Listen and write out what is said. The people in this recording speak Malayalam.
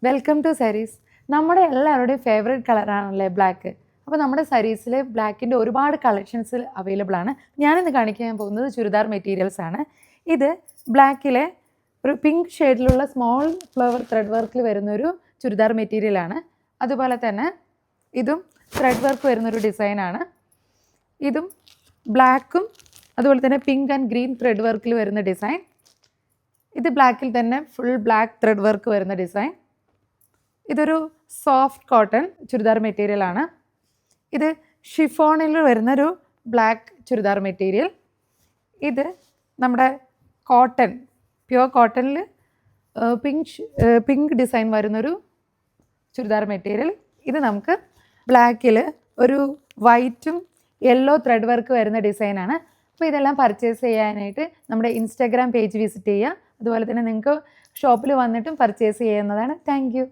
Welcome to saris. നമ്മുടെ എല്ലാവരുടെയും ഫേവറേറ്റ് കളറാണല്ലേ ബ്ലാക്ക്. അപ്പോൾ നമ്മുടെ സാരീസിൽ ബ്ലാക്കിൻ്റെ ഒരുപാട് കളക്ഷൻസ് അവൈലബിൾ ആണ്. ഞാനിന്ന് കാണിക്കാൻ പോകുന്നത് ചുരിദാർ മെറ്റീരിയൽസ് ആണ്. ഇത് ബ്ലാക്കിലെ ഒരു പിങ്ക് ഷെയ്ഡിലുള്ള സ്മോൾ ഫ്ലവർ ത്രെഡ് വർക്കിൽ വരുന്നൊരു ചുരിദാർ മെറ്റീരിയലാണ്. അതുപോലെ തന്നെ ഇതും ത്രെഡ് വർക്ക് വരുന്നൊരു ഡിസൈനാണ്. ഇതും ബ്ലാക്കും അതുപോലെ തന്നെ പിങ്ക് ആൻഡ് ഗ്രീൻ ത്രെഡ് വർക്കിൽ വരുന്ന ഡിസൈൻ. ഇത് ബ്ലാക്കിൽ തന്നെ ഫുൾ ബ്ലാക്ക് ത്രെഡ് വർക്ക് വരുന്ന ഡിസൈൻ. ഇതൊരു സോഫ്റ്റ് കോട്ടൺ ചുരിദാർ മെറ്റീരിയലാണ്. ഇത് ഷിഫോണിൽ വരുന്നൊരു ബ്ലാക്ക് ചുരിദാർ മെറ്റീരിയൽ. ഇത് നമ്മുടെ കോട്ടൺ, പ്യുവർ കോട്ടണിൽ പിങ്ക് ഡിസൈൻ വരുന്നൊരു ചുരിദാർ മെറ്റീരിയൽ. ഇത് നമുക്ക് ബ്ലാക്കിൽ ഒരു വൈറ്റും യെല്ലോ ത്രെഡ് വർക്ക് വരുന്ന ഡിസൈനാണ്. അപ്പോൾ ഇതെല്ലാം പർച്ചേസ് ചെയ്യാനായിട്ട് നമ്മുടെ ഇൻസ്റ്റാഗ്രാം പേജ് വിസിറ്റ് ചെയ്യുക. അതുപോലെ തന്നെ നിങ്ങൾക്ക് ഷോപ്പിൽ വന്നിട്ടും പർച്ചേസ് ചെയ്യുന്നതാണ്. Thank you.